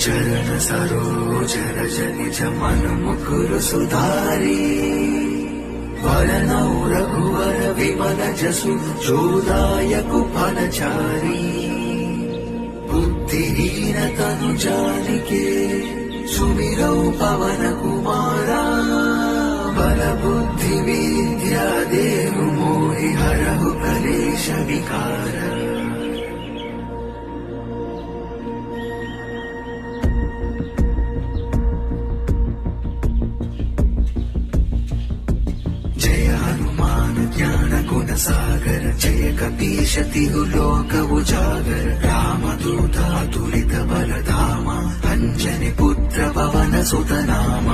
చరణ సరోజర జనిజ మన ముకురు సుధారి వరనౌ రఘువర విమల జసు చోదాయకు ఫలచారి బుద్ధిహీన తను జానికే సుమిరౌ పవన కుమారా బల బుద్ధి విద్యా దేహు మోహి హరహు కలేశ వికార సాగర జయ కపీశ తిరులోక ఉజాగర రామదూత అతులిత బలధామ అంజని పుత్ర పవన సుతనామ